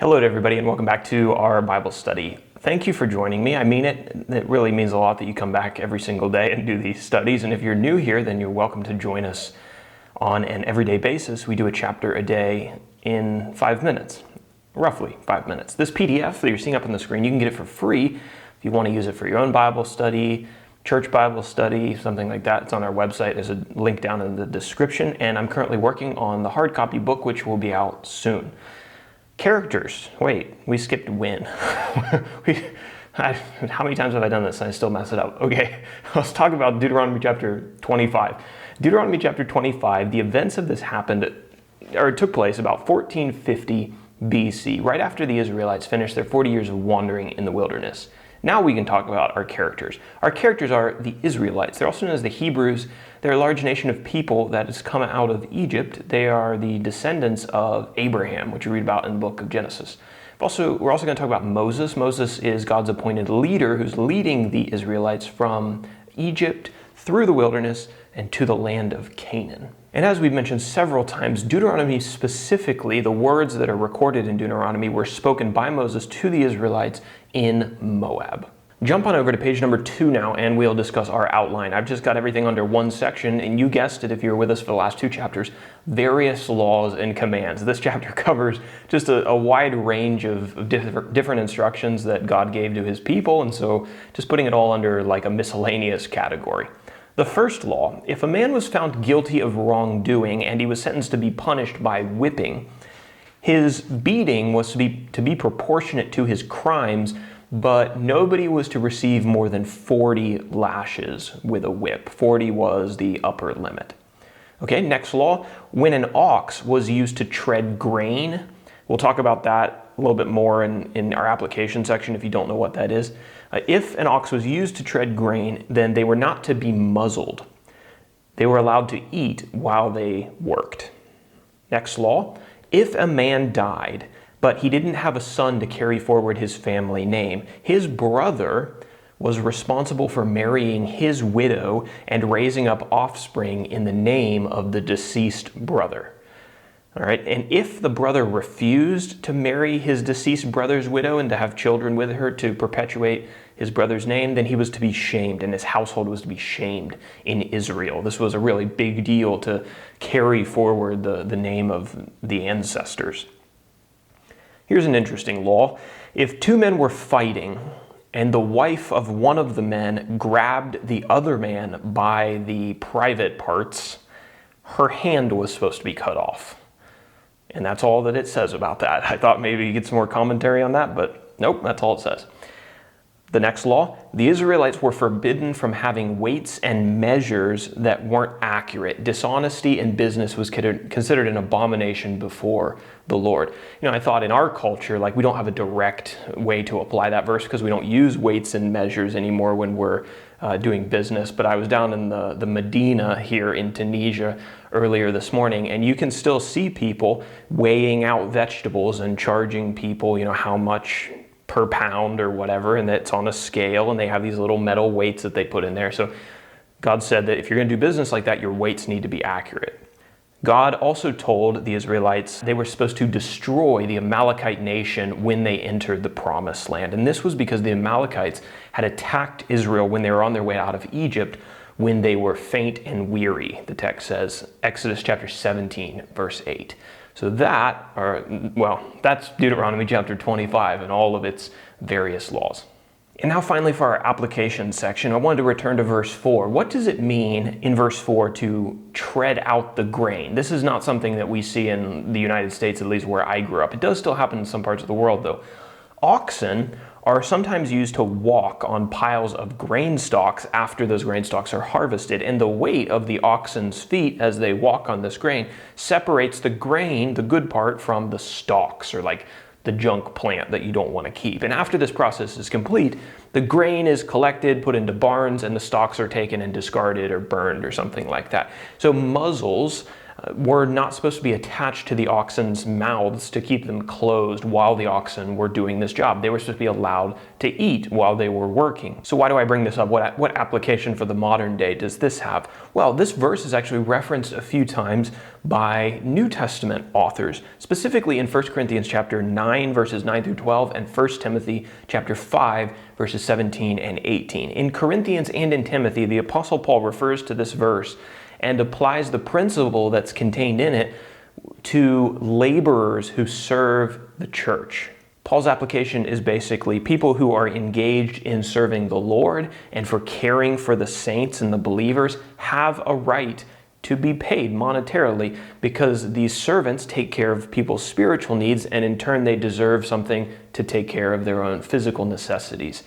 Hello to everybody and welcome back to our Bible study. Thank you for joining me. I mean it. It really means a lot that you come back every single day and do these studies. And if you're new here, then you're welcome to join us on an everyday basis. We do a chapter a day in 5 minutes, roughly 5 minutes. This PDF that you're seeing up on the screen, you can get it for free if you want to use it for your own Bible study, church Bible study, something like that. It's on our website. There's a link down in the description. And I'm currently working on the hard copy book, which will be out soon. Characters. Wait, we skipped when. How many times have I done this and I still mess it up? Okay, let's talk about Deuteronomy chapter 25. Deuteronomy chapter 25, the events of this took place about 1450 BC, right after the Israelites finished their 40 years of wandering in the wilderness. Now we can talk about our characters. Our characters are the Israelites. They're also known as the Hebrews. They're a large nation of people that has come out of Egypt. They are the descendants of Abraham, which you read about in the book of Genesis. We're also going to talk about Moses. Moses is God's appointed leader who's leading the Israelites from Egypt through the wilderness and to the land of Canaan. And as we've mentioned several times, Deuteronomy specifically, the words that are recorded in Deuteronomy were spoken by Moses to the Israelites in Moab. Jump on over to page number 2 now and we'll discuss our outline. I've just got everything under one section, and you guessed it if you were with us for the last 2 chapters, various laws and commands. This chapter covers just a wide range of different instructions that God gave to his people, and so just putting it all under like a miscellaneous category. The first law: if a man was found guilty of wrongdoing and he was sentenced to be punished by whipping, his beating was to be proportionate to his crimes, but nobody was to receive more than 40 lashes with a whip. 40 was the upper limit. Okay, next law: when an ox was used to tread grain, we'll talk about that a little bit more in our application section if you don't know what that is. If an ox was used to tread grain, then they were not to be muzzled. They were allowed to eat while they worked. Next law: if a man died, but he didn't have a son to carry forward his family name, his brother was responsible for marrying his widow and raising up offspring in the name of the deceased brother. All right, and if the brother refused to marry his deceased brother's widow and to have children with her to perpetuate his brother's name, then he was to be shamed, and his household was to be shamed in Israel. This was a really big deal to carry forward the name of the ancestors. Here's an interesting law. If 2 men were fighting and the wife of one of the men grabbed the other man by the private parts, her hand was supposed to be cut off. And that's all that it says about that. I thought maybe you get some more commentary on that, but nope, that's all it says. The next law: the Israelites were forbidden from having weights and measures that weren't accurate. Dishonesty in business was considered an abomination before the Lord. You know, I thought in our culture, like, we don't have a direct way to apply that verse because we don't use weights and measures anymore when we're doing business. But I was down in the Medina here in Tunisia earlier this morning, and you can still see people weighing out vegetables and charging people, how much per pound or whatever, and it's on a scale, and they have these little metal weights that they put in there. So God said that if you're going to do business like that, your weights need to be accurate. God also told the Israelites they were supposed to destroy the Amalekite nation when they entered the Promised Land. And this was because the Amalekites had attacked Israel when they were on their way out of Egypt, when they were faint and weary. The text says, Exodus chapter 17, verse 8. So that's Deuteronomy chapter 25 and all of its various laws. And now finally for our application section, I wanted to return to verse 4. What does it mean in verse 4 to tread out the grain? This is not something that we see in the United States, at least where I grew up. It does still happen in some parts of the world, though. Oxen are sometimes used to walk on piles of grain stalks after those grain stalks are harvested, and the weight of the oxen's feet as they walk on this grain separates the grain, the good part, from the stalks, or like the junk plant that you don't want to keep. And after this process is complete, the grain is collected, put into barns, and the stalks are taken and discarded or burned or something like that. So muzzles were not supposed to be attached to the oxen's mouths to keep them closed while the oxen were doing this job. They were supposed to be allowed to eat while they were working. So why do I bring this up? What application for the modern day does this have? Well, this verse is actually referenced a few times by New Testament authors, specifically in 1 Corinthians chapter 9, verses 9 through 12, and 1 Timothy chapter 5, verses 17 and 18. In Corinthians and in Timothy, the Apostle Paul refers to this verse and applies the principle that's contained in it to laborers who serve the church. Paul's application is basically people who are engaged in serving the Lord and for caring for the saints and the believers have a right to be paid monetarily because these servants take care of people's spiritual needs, and in turn they deserve something to take care of their own physical necessities.